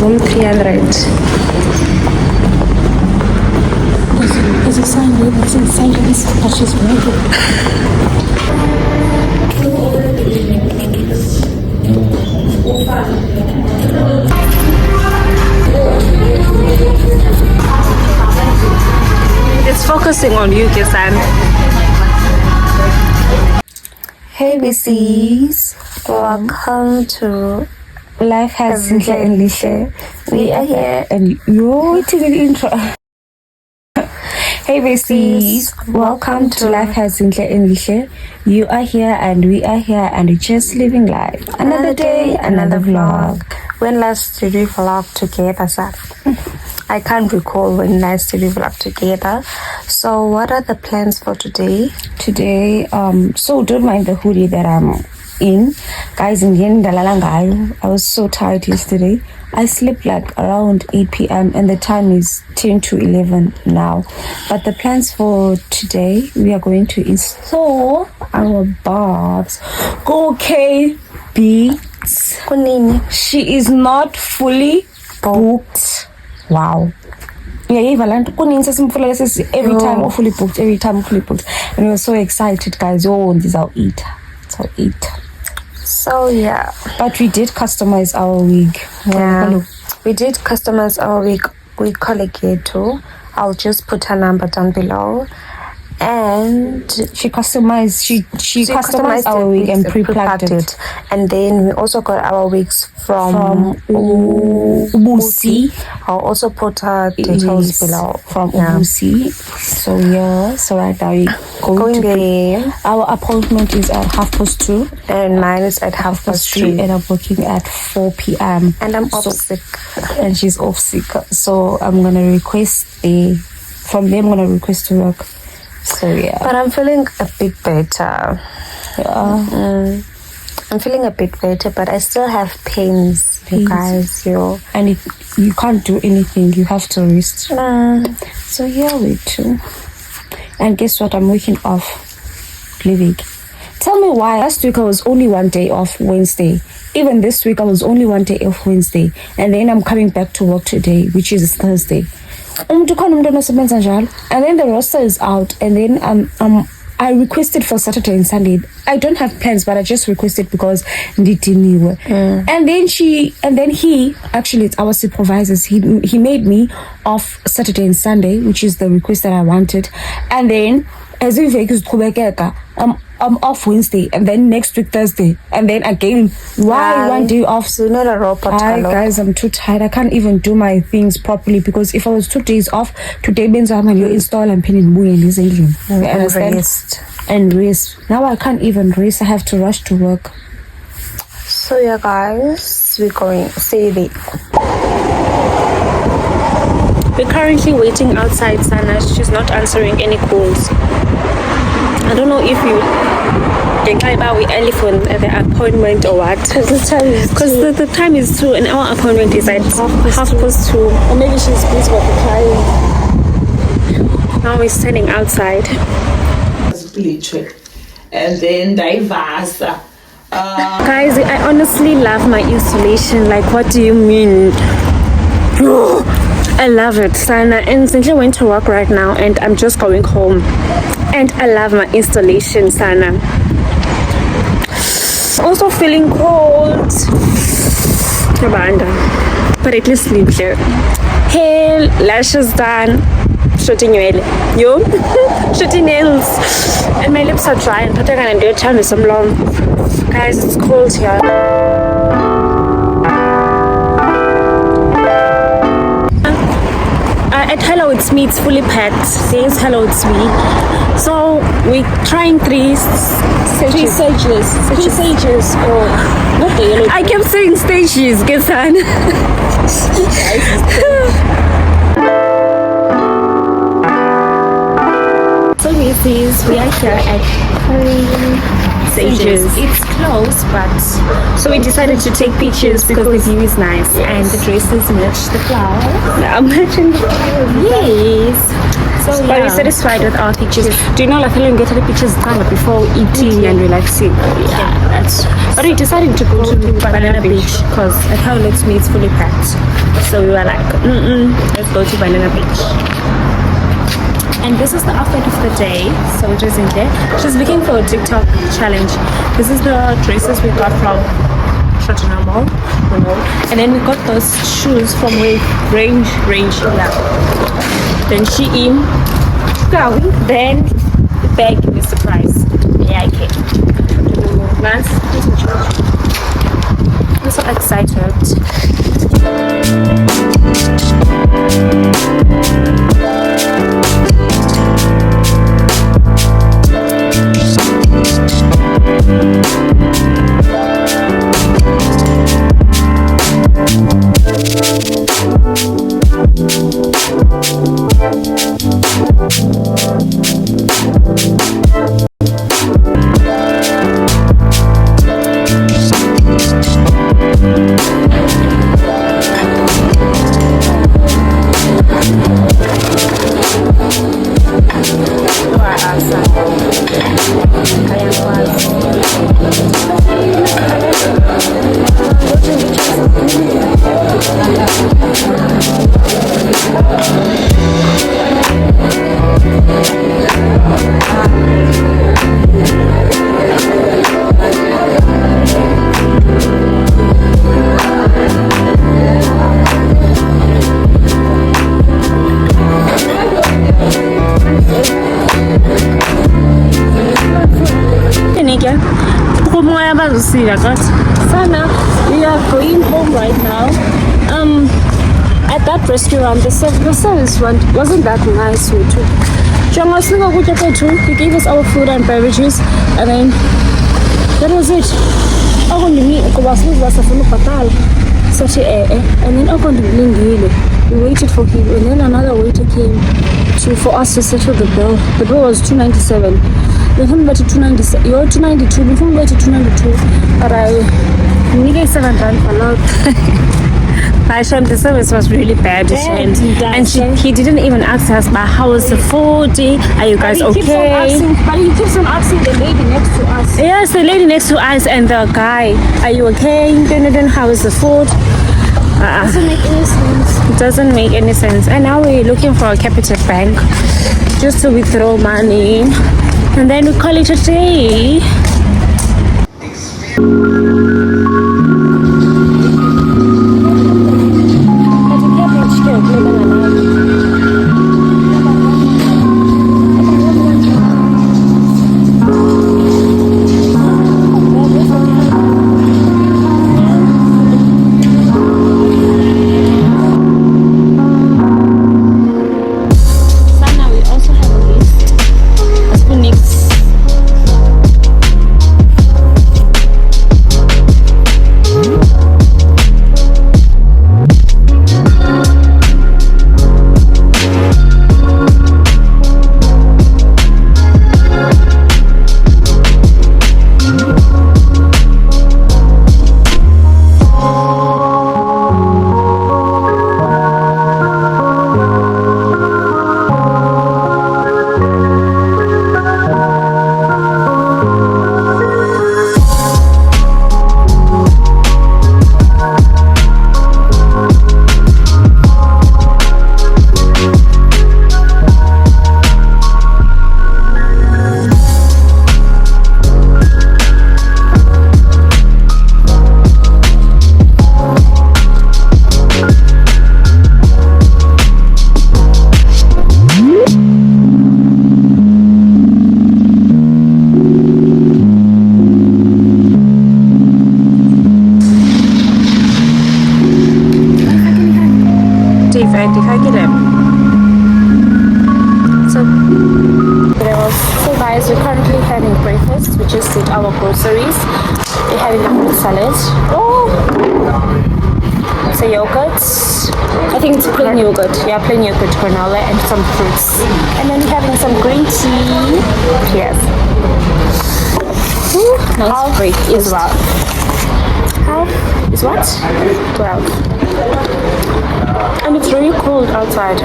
room 300. There's a sign there that says silence, but she's working. It's focusing on you, Kisan. Hey, besties. Welcome to Life has Zintle and Lihle. We are here and you're to the intro. Hey, besties. Welcome to Life has Zintle and Lihle. You are here and we are here and we're just living life. Another day, another vlog. When last did we vlog together, sir? I can't recall when last did we vlog together. So what are the plans for today? Today, so don't mind the hoodie that I'm in. Guys, I was so tired yesterday. I slept like around 8 p.m. and the time is 10 to 11 now. But the plans for today, we are going to install our barbs. Okay, beats. She is not fully booked. Wow. Yeah, every time fully booked, and we were so excited, guys. Oh, this I'll eat. So yeah, but we did customize our wig. Yeah, we did customize our wig collegator. I'll just put her number down below. And she customized our wig and pre-plugged it. And then we also got our wigs from Ubusi. I'll also put her details below from Ubusi. So yeah, so right now we going there. Our appointment is at 2:30 and mine is at 3:30 and I'm working at 4 p.m. and I'm off sick and she's off sick, so I'm gonna request from them. I'm gonna request to work. So yeah, but I'm feeling a bit better. I'm feeling a bit better, but I still have pains, you guys. And if you can't do anything, you have to rest. So yeah, we too. And guess what? I'm waking off living. Tell me why. Last week I was only one day off, Wednesday. Even this week I was only one day off, Wednesday. And then I'm coming back to work today, which is Thursday. And then the roster is out, and then I requested for Saturday and Sunday. I don't have plans, but I just requested because and then he actually, it's our supervisors, he made me off Saturday and Sunday, which is the request that I wanted. And then as if I'm off Wednesday, and then next week Thursday, and then again one day off. So not a robot. Hi guys, I'm too tired. I can't even do my things properly, because if I was 2 days off, today means I'm gonna install and pin in and rest. Now I can't even rest. I have to rush to work. So yeah, guys, we're going saving. We're currently waiting outside Sana. She's not answering any calls. I don't know if we early for the appointment or what. Because the time is 2 and our appointment is at 2:30. Or maybe she's busy with the client. Now we're standing outside. And then Divasa. Guys, I honestly love my installation. Like, what do you mean? I love it. Sana and Zintle went to work right now, and I'm just going home. And I love my installation, Sana. Also feeling cold. But at least Lihle. Hair, lashes done. Shooting nails. And my lips are dry. And I'm going to tell me some long. Guys, it's cold here. At Hello It's Me, it's fully packed. Says Hello It's Me. So we're trying three stages. Oh, not the yellow. I kept saying stages, guess on. So with this, we are here at stages. It's close, but so we decided to take pictures because the view is nice and the dresses match the flower. I'm matching the flower. Yes. So are you satisfied with our pictures? Do you know, like, when we get the pictures done before eating and relaxing? Yeah. that. But we decided to go to Banana Beach because at how lets me it's fully packed. So we were like, let's go to Banana Beach. And this is the outfit of the day. So it is in there. She's looking for a TikTok challenge. This is the dresses we got from Mall. And then we got those shoes from Range. Yeah. Then Shein. Then the bag is a surprise. Yeah, I came. I'm so excited. Sana, we are going home right now. At that restaurant, the service wasn't that nice. We gave us our food and beverages, and then that was it. And then we waited for him, and then another waiter came for us to settle the bill. The bill was $297. Then him to 297. You're 292. Before we went to 292, but I needed $7 for lot. The service was really bad, and he didn't even ask us, but how was the food? Are you guys okay? But he keeps on asking the lady next to us. Yes, the lady next to us and the guy, are you okay? Then how is the food? Doesn't make any sense. It doesn't make any sense. And now we're looking for a Capcut bank just to withdraw money, and then we call it a day. So currently having breakfast. We just did our groceries. We're having a fruit salad. Oh, it's a yogurt. I think it's plain yogurt. Yeah, plain yogurt, granola, and some fruits. And then we're having some green tea. Yes. Ooh, nice break is what? Half is what? 12. And it's really cold outside.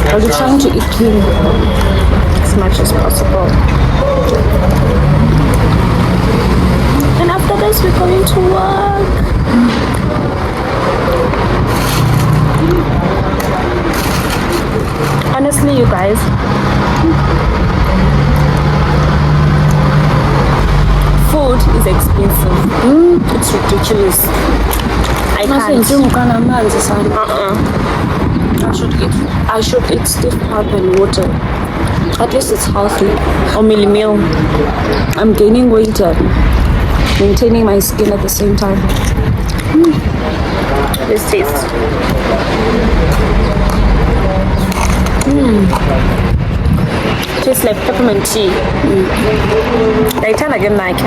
I'll be trying to eat clean as much as possible. And after this, we're going to work. Honestly, you guys, food is expensive. It's ridiculous. I should eat stiff pap and water. At least it's healthy. Or mealy meal. I'm gaining weight and maintaining my skin at the same time. This taste. Tastes like peppermint tea. I turn again like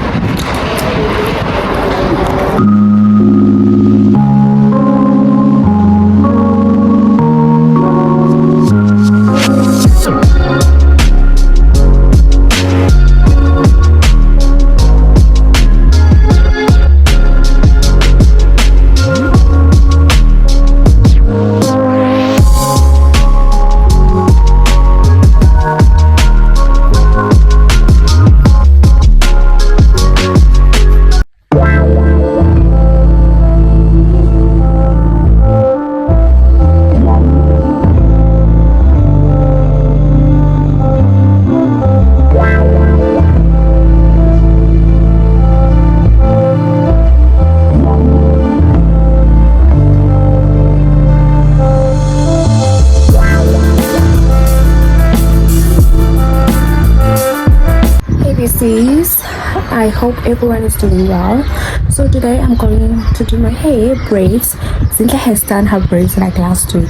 I hope everyone is doing well. So today I'm going to do my hair braids. Zintle has done her braids like last week,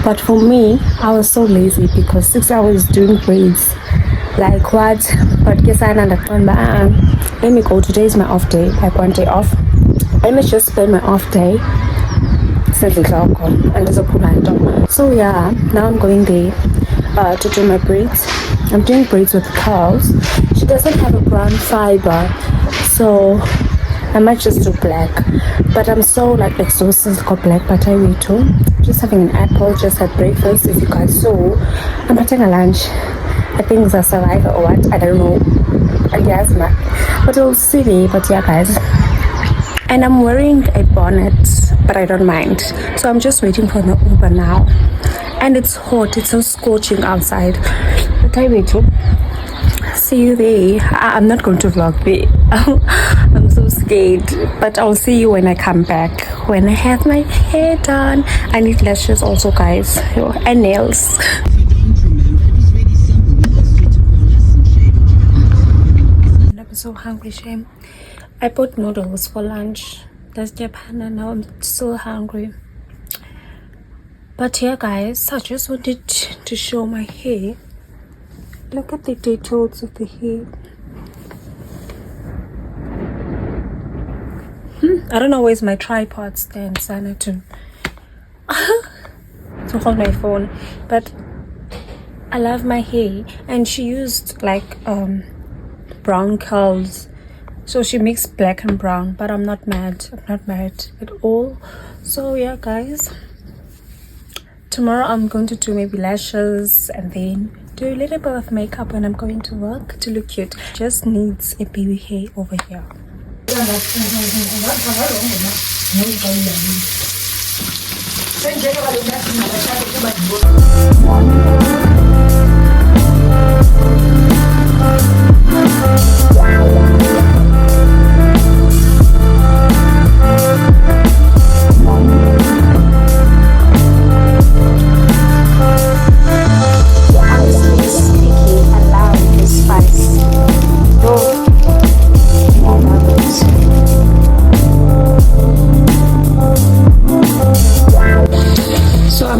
but for me I was so lazy because 6 hours doing braids, like what? But guess I understand. Let me go. Today is my off day, like one day off. Let me just spend my off day since it's all gone and there's a pool. So yeah, now I'm going there to do my braids. I'm doing braids with curls. She doesn't have a brown fiber, so I might just do black. But I'm so like exhausted to go black, but I will too. Just having an apple, just had breakfast. If you guys saw, I'm having a lunch. I think it's a survivor or what, I don't know. I guess not. But it was silly, but yeah guys. And I'm wearing a bonnet, but I don't mind. So I'm just waiting for the Uber now. And it's hot, it's so scorching outside. But I will too. See you there. I'm not going to vlog there. I'm so scared, but I'll see you when I come back, when I have my hair done. I need lashes also guys, and nails. I'm so hungry, shame. I bought noodles for lunch. That's Japan and now I'm still hungry. But here guys, I just wanted to show my hair. Look at the details of the hair. I don't know where's my tripod stand, Sana, to hold my phone. But I love my hair, and she used like brown curls, so she mixed black and brown. But I'm not mad. I'm not mad at all. So yeah, guys. Tomorrow I'm going to do maybe lashes and then do a little bit of makeup when I'm going to work to look cute. Just needs a baby hair over here.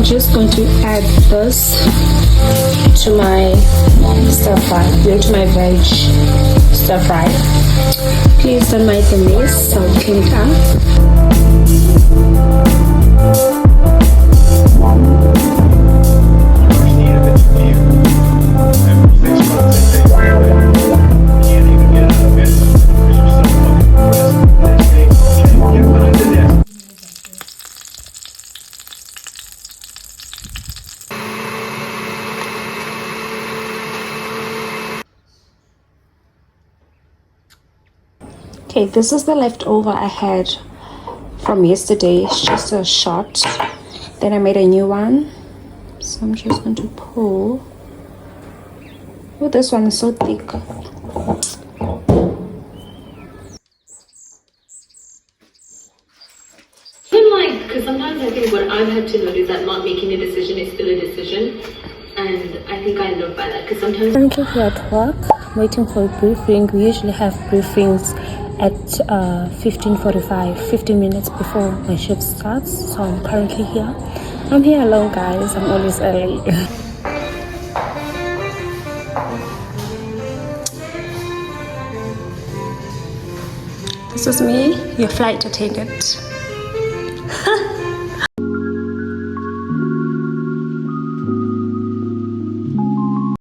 Just going to add this to my stir fry, to my veg stir fry. Please don't mind the mess, I'll clean it up. Okay, this is the leftover I had from yesterday. It's just a shot. Then I made a new one. So I'm just going to pull. Oh, this one is so thick. Because sometimes I think what I've had to notice that not making a decision is still a decision, and I think I live by that. Because sometimes Currently here at work, waiting for a briefing. We usually have briefings at 15:45, 15 minutes before my shift starts. So I'm currently here. I'm here alone, guys. I'm always early. This is me, your flight attendant.